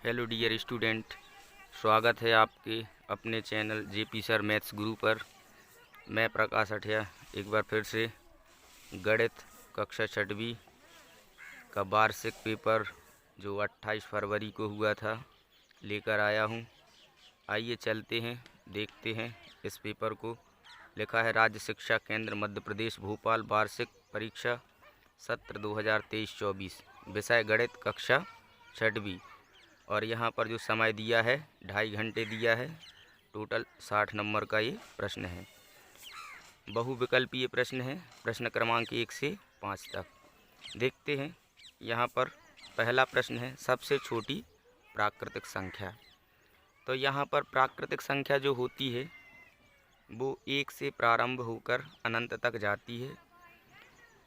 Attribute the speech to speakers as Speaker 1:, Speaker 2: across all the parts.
Speaker 1: Hello dear student, स्वागत है आपके अपने चैनल जेपी सर मैथ्स गुरु पर। मैं प्रकाश अठिया एक बार फिर से गणित कक्षा छठवीं का वार्षिक पेपर जो 28 फरवरी को हुआ था लेकर आया हूं। आइए चलते हैं, देखते हैं इस पेपर को। लिखा है राज्य शिक्षा केंद्र मध्य प्रदेश भोपाल वार्षिक परीक्षा सत्र 2023-24, विषय गणित कक्षा छठवीं। और यहाँ पर जो समय दिया है 2.5 घंटे दिया है। टोटल 60 नंबर का ये प्रश्न है। बहुविकल्पीय प्रश्न है, प्रश्न क्रमांक 1 से 5 तक। देखते हैं। यहाँ पर पहला प्रश्न है सबसे छोटी प्राकृतिक संख्या। तो यहाँ पर प्राकृतिक संख्या जो होती है वो 1 से प्रारंभ होकर अनंत तक जाती है।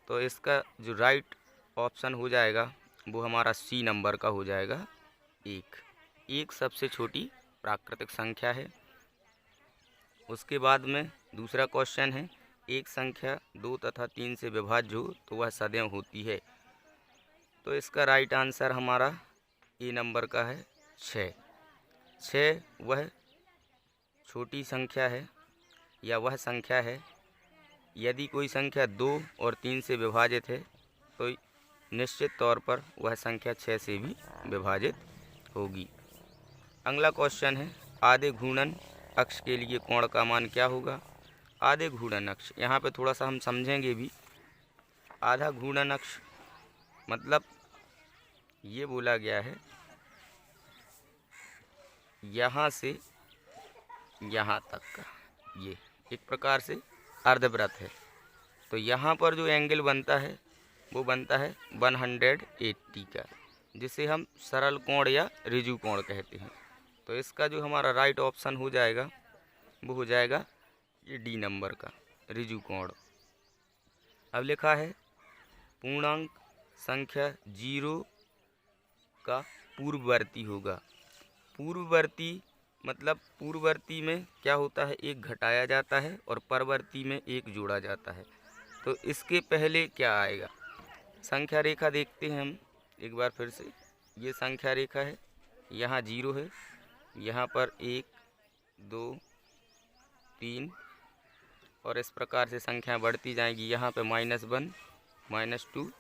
Speaker 1: तो इसका जो राइट ऑप्शन हो जाएगा वो हमारा सी नंबर का हो जाएगा। एक सबसे छोटी प्राकृतिक संख्या है। उसके बाद में दूसरा क्वेश्चन है एक संख्या 2 तथा 3 से विभाज्य हो तो वह सदैव होती है। तो इसका राइट आंसर हमारा ए नंबर का है 6 वह छोटी संख्या है या वह संख्या है यदि कोई संख्या 2 और 3 से विभाजित है तो निश्चित तौर पर वह संख्या 6 से भी विभाजित होगी। अगला क्वेश्चन है आधे घूर्णन अक्ष के लिए कोण का मान क्या होगा। आधे घूर्णन अक्ष यहाँ पे थोड़ा सा हम समझेंगे भी। आधा घूर्णन अक्ष मतलब ये बोला गया है यहाँ से यहाँ तक का ये एक प्रकार से अर्धवृत्त है। तो यहाँ पर जो एंगल बनता है वो बनता है 180 का, जिसे हम सरल कोण या ऋजु कोण कहते हैं। तो इसका जो हमारा राइट ऑप्शन हो जाएगा वो हो जाएगा ये डी नंबर का ऋजु कोण। अब लिखा है पूर्णांक संख्या 0 का पूर्ववर्ती होगा। पूर्ववर्ती मतलब पूर्ववर्ती में क्या होता है, एक घटाया जाता है और परवर्ती में एक जोड़ा जाता है। तो इसके पहले क्या आएगा, संख्या रेखा देखते हैं हम एक बार फिर से। ये संख्या रेखा है, यहाँ 0 है, यहाँ पर 1 2 3 और इस प्रकार से संख्या बढ़ती जाएगी। यहाँ पे -1 -2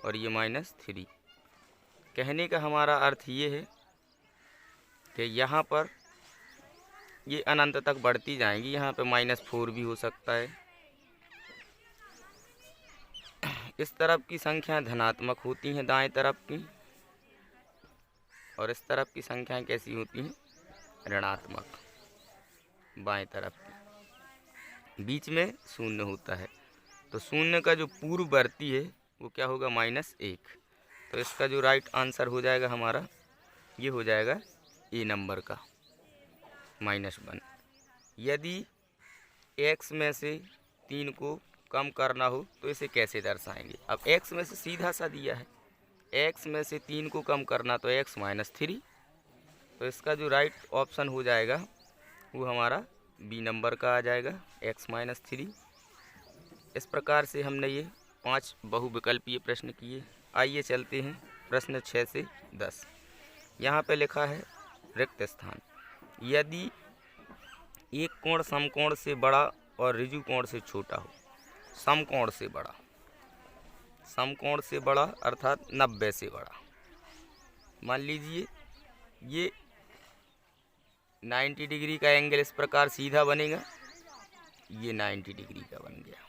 Speaker 1: और ये -3। कहने का हमारा अर्थ ये है कि यहाँ पर ये अनंत तक बढ़ती जाएंगी। यहाँ पे -4 भी हो सकता है। इस तरफ की संख्याएं धनात्मक होती हैं दाएं तरफ की, और इस तरफ की संख्याएं कैसी होती हैं, ऋणात्मक बाएं तरफ की। बीच में शून्य होता है। तो शून्य का जो पूर्ववर्ती है वो क्या होगा, -1। तो इसका जो राइट आंसर हो जाएगा हमारा ये हो जाएगा ए नंबर का -1। यदि x में से 3 को कम करना हो तो इसे कैसे दर्शाएंगे। अब x में से सीधा सा दिया है, x में से 3 को कम करना तो x -3। तो इसका जो राइट ऑप्शन हो जाएगा वो हमारा बी नंबर का आ जाएगा x -3। इस प्रकार से हमने ये 5 बहुविकल्पीय प्रश्न किए। आइए चलते हैं प्रश्न 6 से 10। यहाँ पे लिखा है रिक्त स्थान। यदि एक कोण समकोण से बड़ा और ऋजु कोण से छोटा हो, समकोण से बड़ा, समकोण से बड़ा अर्थात 90 से बड़ा। मान लीजिए ये 90 डिग्री का एंगल इस प्रकार सीधा बनेगा, ये 90 डिग्री का बन गया।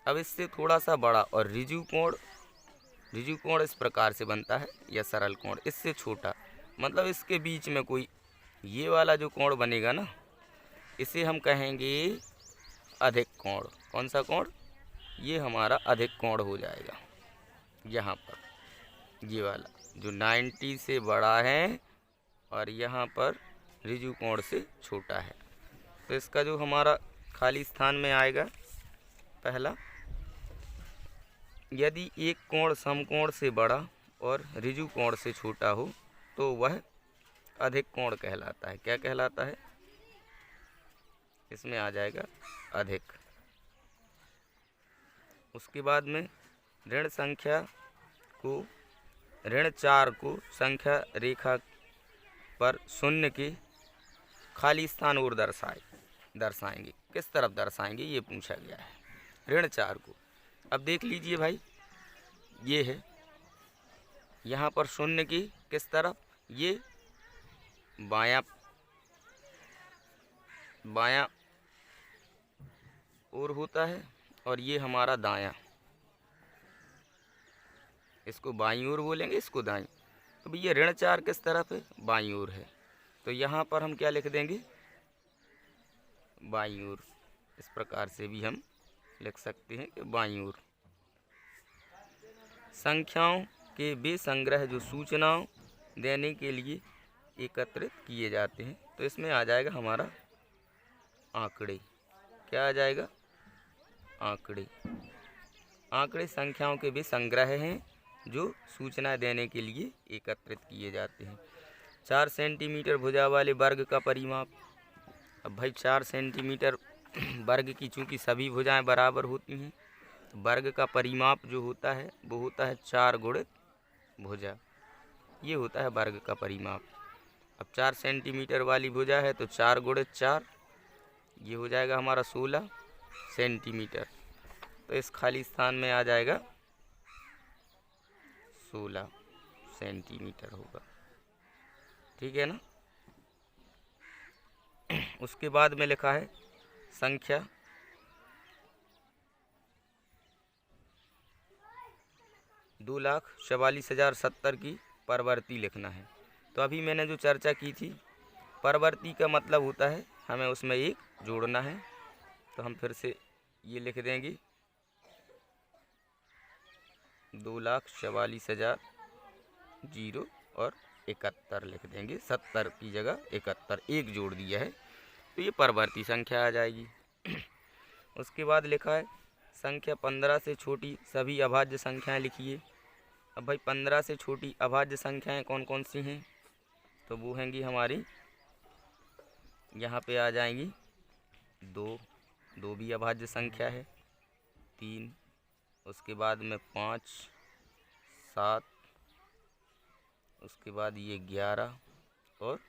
Speaker 1: अब इससे थोड़ा सा बड़ा और ऋजु कोण इस प्रकार से बनता है, या सरल कोण इससे छोटा, मतलब इसके बीच में कोई ये वाला जो कोण बनेगा ना, इसे हम कहेंगे अधिक कोण। कौन सा कोण, ये हमारा अधिक कोण हो जाएगा। यहाँ पर ये वाला जो 90 से बड़ा है और यहाँ पर ऋजु कोण से छोटा है। तो इसका जो हमारा खाली स्थान में आएगा पहला, यदि एक कोण समकोण से बड़ा और ऋजु कोण से छोटा हो तो वह अधिक कोण कहलाता है। क्या कहलाता है, इसमें आ जाएगा अधिक। उसके बाद में ऋण 4 को संख्या रेखा पर शून्य के खाली स्थान और दर्शाएंगे। किस तरफ दर्शाएंगे ये पूछा गया है, ऋण 4 को। अब देख लीजिए भाई, ये है यहाँ पर शून्य की किस तरफ, ये बायां ओर होता है और ये हमारा दायां, इसको बाईं ओर बोलेंगे, इसको दाईं। तो भैया ऋण 4 किस तरफ है, बाईं ओर है। तो यहाँ पर हम क्या लिख देंगे, बाईं ओर। इस प्रकार से भी हम लिख सकते हैं कि बाईं ओर। संख्याओं के वे संग्रह जो सूचनाओं देने के लिए एकत्रित किए जाते हैं। तो इसमें आ जाएगा हमारा आंकड़े। क्या आ जाएगा, आंकड़े। आंकड़े संख्याओं के वे संग्रह हैं जो सूचना देने के लिए एकत्रित किए जाते हैं। 4 सेंटीमीटर भुजा वाले वर्ग का परिमाप। अब भाई 4 सेंटीमीटर वर्ग की चूँकि सभी भुजाएं बराबर होती हैं, तो वर्ग का परिमाप जो होता है वो होता है 4 गुणित भुजा। ये होता है वर्ग का परिमाप। अब 4 सेंटीमीटर वाली भुजा है तो 4 गुणित 4, ये हो जाएगा हमारा 16 सेंटीमीटर। तो इस खाली स्थान में आ जाएगा 16 सेंटीमीटर होगा। ठीक है ना। उसके बाद में लिखा है संख्या 2,44,070 की परवर्ती लिखना है। तो अभी मैंने जो चर्चा की थी, परवर्ती का मतलब होता है हमें उसमें एक जोड़ना है। तो हम फिर से ये लिख देंगे 2,44,071 और 71 लिख देंगे, 70 की जगह 71 एक जोड़ दिया है, तो ये परवर्ती संख्या आ जाएगी। उसके बाद लिखा है संख्या 15 से छोटी सभी अभाज्य संख्याएं लिखिए। अब भाई 15 से छोटी अभाज्य संख्याएं कौन कौन सी हैं, तो वो हैंगी हमारी, यहाँ पे आ जाएंगी 2 भी अभाज्य संख्या है, 3, उसके बाद में 5, 7, उसके बाद ये 11 और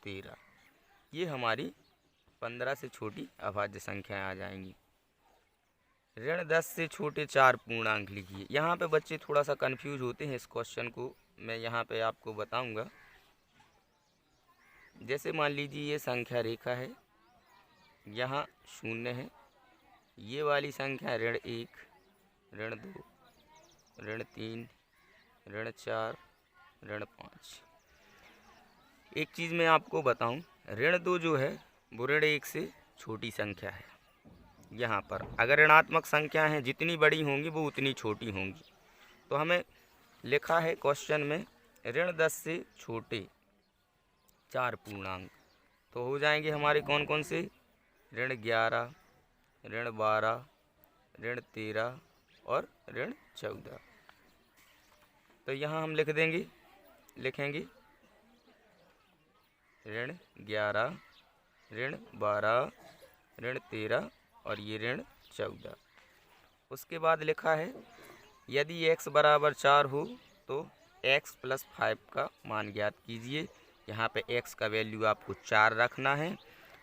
Speaker 1: 13। ये हमारी 15 से छोटी अभाज्य संख्याएं आ जाएंगी। ऋण 10 से छोटे 4 पूर्णांक लिखिए। यहाँ पे बच्चे थोड़ा सा कंफ्यूज होते हैं, इस क्वेश्चन को मैं यहाँ पे आपको बताऊंगा। जैसे मान लीजिए ये संख्या रेखा है, यहाँ 0 है, ये वाली संख्या ऋण 1, ऋण 2, ऋण 3, ऋण 4, ऋण 5। एक चीज़ मैं आपको बताऊं, ऋण 2 जो है वो ऋण 1 से छोटी संख्या है। यहाँ पर अगर ऋणात्मक संख्याएं हैं जितनी बड़ी होंगी वो उतनी छोटी होंगी। तो हमें लिखा है क्वेश्चन में ऋण 10 से छोटे 4 पूर्णांक, तो हो जाएंगे हमारे कौन कौन से, ऋण 11, ऋण 12, ऋण 13 और ऋण 14। तो यहाँ हम लिखेंगे ऋण 11, ऋण 12, ऋण 13 और ये ऋण 14। उसके बाद लिखा है यदि x बराबर 4 हो तो x + 5 का मान ज्ञात कीजिए। यहाँ पे x का वैल्यू आपको 4 रखना है,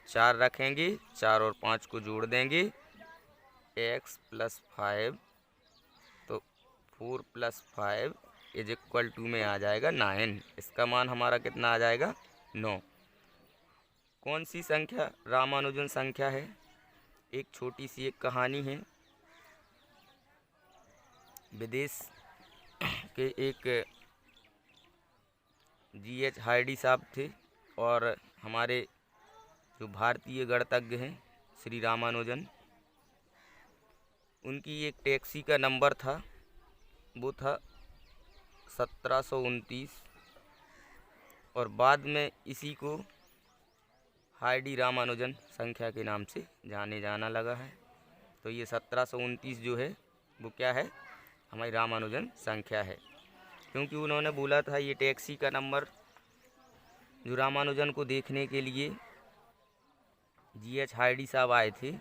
Speaker 1: 4 रखेंगे, 4 और 5 को जोड़ देंगे, x + 5, तो 4 + 5 = में आ जाएगा 9। इसका मान हमारा कितना आ जाएगा, 9। कौन सी संख्या रामानुजन संख्या है, एक छोटी सी एक कहानी है। विदेश के एक G.H. हार्डी साहब थे और हमारे जो भारतीय गणितज्ञ हैं श्री रामानुजन, उनकी एक टैक्सी का नंबर था, वो था 1729 और बाद में इसी को हार्डी रामानुजन संख्या के नाम से जाना लगा है। तो ये 1729 जो है वो क्या है, हमारी रामानुजन संख्या है, क्योंकि उन्होंने बोला था ये टैक्सी का नंबर जो रामानुजन को देखने के लिए G.H. हार्डी साहब आए थे,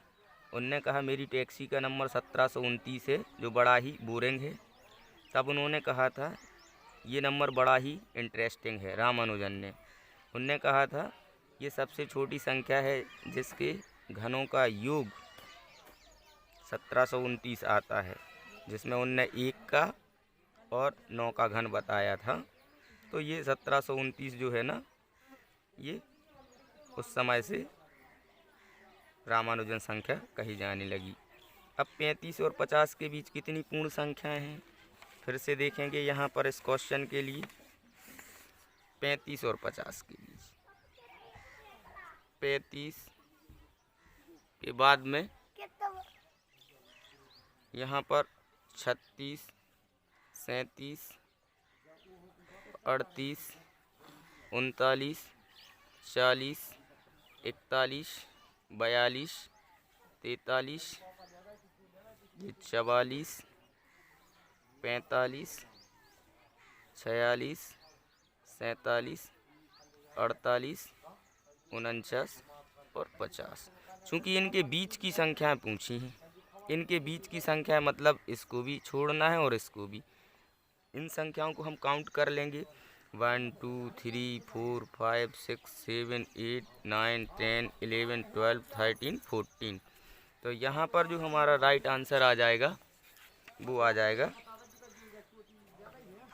Speaker 1: उनने कहा मेरी टैक्सी का नंबर 1729 है जो बड़ा ही बोरिंग है। तब उन्होंने कहा था ये नंबर बड़ा ही इंटरेस्टिंग है रामानुजन ने। उनने कहा था ये सबसे छोटी संख्या है जिसके घनों का योग 1729 आता है, जिसमें उनने 1 का और 9 का घन बताया था। तो ये 1729 जो है ना, ये उस समय से रामानुजन संख्या कही जाने लगी। अब 35 और 50 के बीच कितनी पूर्ण संख्याएं हैं, फिर से देखेंगे यहाँ पर इस क्वेश्चन के लिए। 35 और 50 के बीच 35 के बाद में यहाँ पर 36, 37, 38, 39, 40, 41, 42, 43, 44, 45, 46, 47, 48, 49 और 50। चूँकि इनके बीच की संख्याएं पूछी हैं, इनके बीच की संख्या मतलब इसको भी छोड़ना है और इसको भी। इन संख्याओं को हम काउंट कर लेंगे 1 2 3 4 5 6 7 8 9 10 11 12 13 14। तो यहाँ पर जो हमारा राइट आंसर आ जाएगा वो आ जाएगा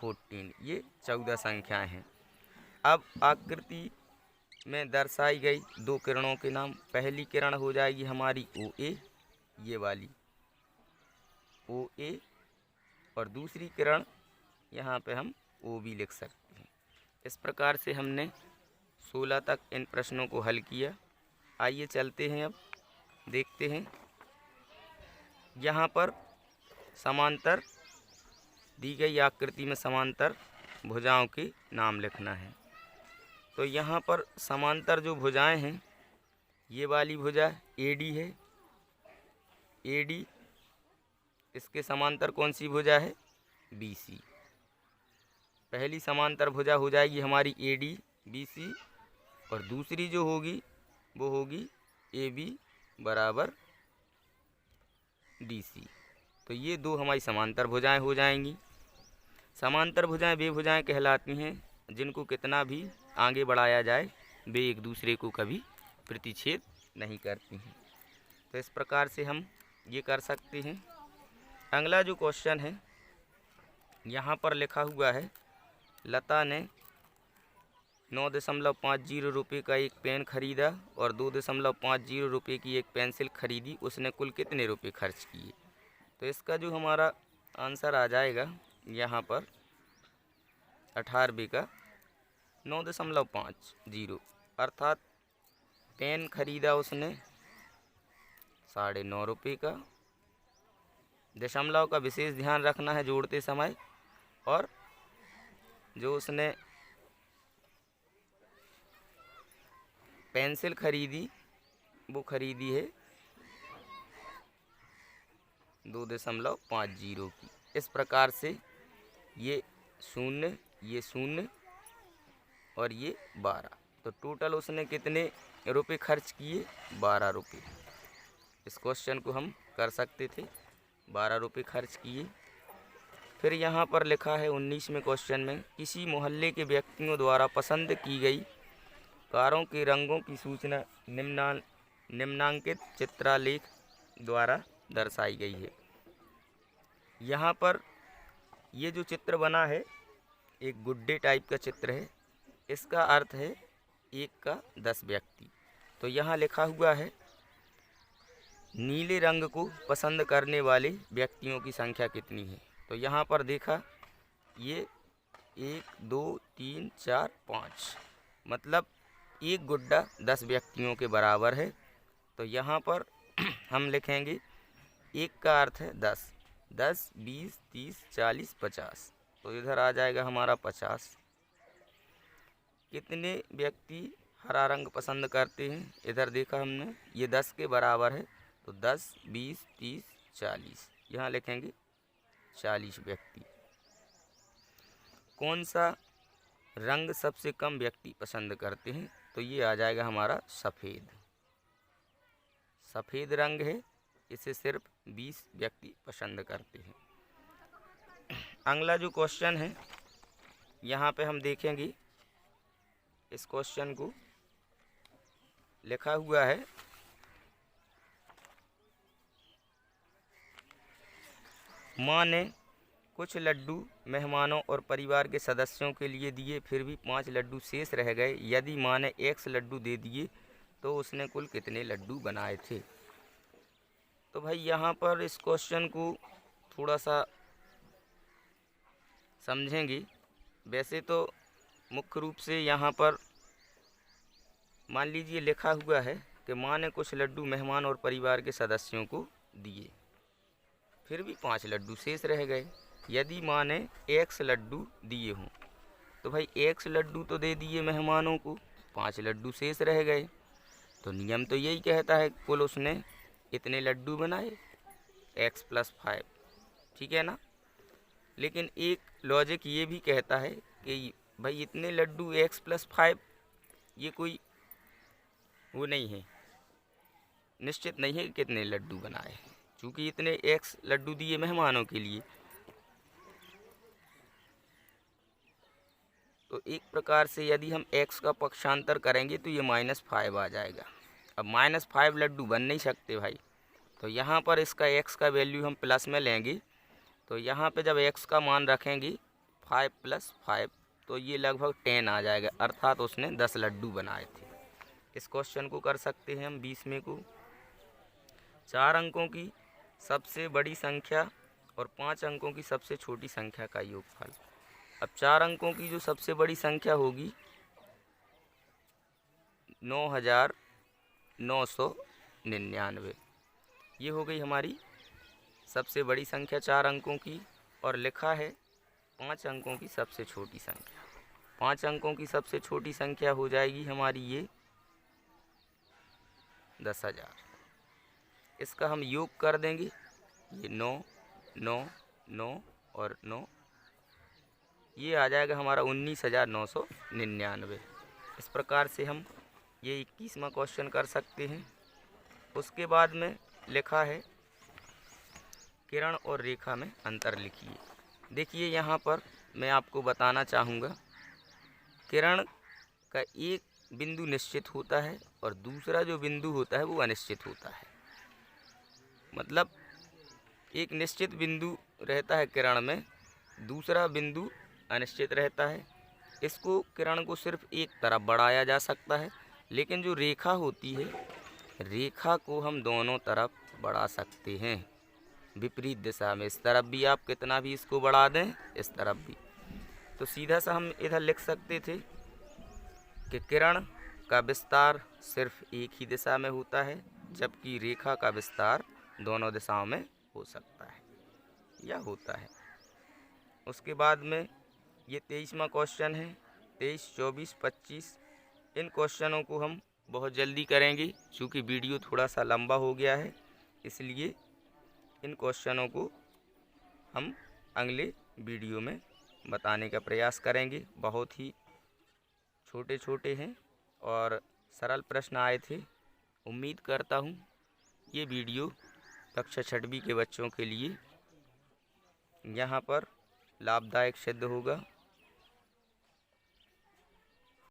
Speaker 1: 14। ये 14 संख्याएं हैं। अब आकृति में दर्शाई गई 2 किरणों के नाम। पहली किरण हो जाएगी हमारी OA, ये वाली OA, और दूसरी किरण यहाँ पे हम OB लिख सकते हैं। इस प्रकार से हमने 16 तक इन प्रश्नों को हल किया। आइए चलते हैं, अब देखते हैं। यहाँ पर समांतर दी गई आकृति में समांतर भुजाओं के नाम लिखना है। तो यहाँ पर समांतर जो भुजाएं हैं, ये वाली भुजा AD है। AD, इसके समांतर कौन सी भुजा है? BC। पहली समांतर भुजा हो जाएगी हमारी AD BC, और दूसरी जो होगी वो होगी AB बराबर DC। तो ये 2 हमारी समांतर भुजाएं हो जाएंगी। समांतर भुजाएं वे भुजाएं कहलाती हैं जिनको कितना भी आगे बढ़ाया जाए वे एक दूसरे को कभी प्रतिच्छेद नहीं करती हैं। तो इस प्रकार से हम ये कर सकते हैं। अगला जो क्वेश्चन है, यहाँ पर लिखा हुआ है लता ने 9.50 रुपये का एक पेन खरीदा और 2.50 रुपये की एक पेंसिल खरीदी। उसने कुल कितने रुपए खर्च किए? तो इसका जो हमारा आंसर आ जाएगा यहाँ पर 18 रुपये का 9.50, अर्थात पेन खरीदा उसने 9.5 रुपये का। दशमलव का विशेष ध्यान रखना है जोड़ते समय। और जो उसने पेंसिल खरीदी वो खरीदी है 2.50 की। इस प्रकार से ये 0, ये 0 और ये 12, तो टोटल उसने कितने रुपए खर्च किए? 12 रुपये। इस क्वेश्चन को हम कर सकते थे, 12 रुपये खर्च किए। फिर यहाँ पर लिखा है 19वें क्वेश्चन में, किसी मोहल्ले के व्यक्तियों द्वारा पसंद की गई कारों के रंगों की सूचना निम्नांकित चित्रालेख द्वारा दर्शाई गई है। यहाँ पर ये जो चित्र बना है एक गुड्डे टाइप का चित्र है। इसका अर्थ है 1 का 10 व्यक्ति। तो यहाँ लिखा हुआ है नीले रंग को पसंद करने वाले व्यक्तियों की संख्या कितनी है। तो यहाँ पर देखा, ये 1 2 3 4 5, मतलब एक गुड्डा 10 व्यक्तियों के बराबर है। तो यहाँ पर हम लिखेंगे 1 का अर्थ है 10, 10 20 30 40 50। तो इधर आ जाएगा हमारा 50। कितने व्यक्ति हरा रंग पसंद करते हैं? इधर देखा हमने, ये 10 के बराबर है। तो 10 20 30 40, यहाँ लिखेंगे 40 व्यक्ति। कौन सा रंग सबसे कम व्यक्ति पसंद करते हैं? तो ये आ जाएगा हमारा सफ़ेद। सफ़ेद रंग है, इसे सिर्फ 20 व्यक्ति पसंद करते हैं। अगला जो क्वेश्चन है यहाँ पे हम देखेंगे इस क्वेश्चन को लिखा हुआ है माँ ने कुछ लड्डू मेहमानों और परिवार के सदस्यों के लिए दिए, फिर भी 5 लड्डू शेष रह गए। यदि माँ ने X लड्डू दे दिए तो उसने कुल कितने लड्डू बनाए थे। तो भाई यहाँ पर इस क्वेश्चन को थोड़ा सा समझेंगे। वैसे तो मुख्य रूप से यहाँ पर मान लीजिए लिखा हुआ है कि माँ ने कुछ लड्डू मेहमान और परिवार के सदस्यों को दिए, फिर भी 5 लड्डू शेष रह गए। यदि माँ ने X लड्डू दिए हों तो भाई X लड्डू तो दे दिए मेहमानों को, 5 लड्डू शेष रह गए। तो नियम तो यही कहता है कुल उसने इतने लड्डू बनाए, X + 5, ठीक है ना। लेकिन एक लॉजिक ये भी कहता है कि भाई इतने लड्डू X + 5 ये कोई वो नहीं है, निश्चित नहीं है कि कितने लड्डू बनाए, क्योंकि इतने X लड्डू दिए मेहमानों के लिए। तो एक प्रकार से यदि हम X का पक्षांतर करेंगे तो ये -5 आ जाएगा। अब -5 लड्डू बन नहीं सकते भाई, तो यहाँ पर इसका X का वैल्यू हम प्लस में लेंगे। तो यहाँ पे जब X का मान रखेंगे 5 + 5 तो ये लगभग 10 आ जाएगा, अर्थात उसने 10 लड्डू बनाए थे। इस क्वेश्चन को कर सकते हैं हम 20वें को। 4 अंकों की सबसे बड़ी संख्या और 5 अंकों की सबसे छोटी संख्या का योगफल। अब 4 अंकों की जो सबसे बड़ी संख्या होगी 9999, ये हो गई हमारी सबसे बड़ी संख्या 4 अंकों की। और लिखा है 5 अंकों की सबसे छोटी संख्या। 5 अंकों की सबसे छोटी संख्या हो जाएगी हमारी ये 10,000। इसका हम योग कर देंगे, ये 9 9 9 और 9, ये आ जाएगा हमारा 19,999। इस प्रकार से हम ये 21वां क्वेश्चन कर सकते हैं। उसके बाद में लिखा है किरण और रेखा में अंतर लिखिए। देखिए यहाँ पर मैं आपको बताना चाहूँगा, किरण का एक बिंदु निश्चित होता है और दूसरा जो बिंदु होता है वो अनिश्चित होता है। मतलब एक निश्चित बिंदु रहता है किरण में, दूसरा बिंदु अनिश्चित रहता है। इसको किरण को सिर्फ एक तरफ बढ़ाया जा सकता है, लेकिन जो रेखा होती है, रेखा को हम दोनों तरफ बढ़ा सकते हैं, विपरीत दिशा में। इस तरफ भी आप कितना भी इसको बढ़ा दें, इस तरफ भी। तो सीधा सा हम इधर लिख सकते थे कि किरण का विस्तार सिर्फ एक ही दिशा में होता है, जबकि रेखा का विस्तार दोनों दिशाओं में हो सकता है या होता है। उसके बाद में ये 23वां क्वेश्चन है। 23, 24, 25 इन क्वेश्चनों को हम बहुत जल्दी करेंगे, क्योंकि वीडियो थोड़ा सा लंबा हो गया है, इसलिए इन क्वेश्चनों को हम अगले वीडियो में बताने का प्रयास करेंगे। बहुत ही छोटे छोटे हैं और सरल प्रश्न आए थे। उम्मीद करता हूँ ये वीडियो कक्षा 6वीं के बच्चों के लिए यहाँ पर लाभदायक सिद्ध होगा।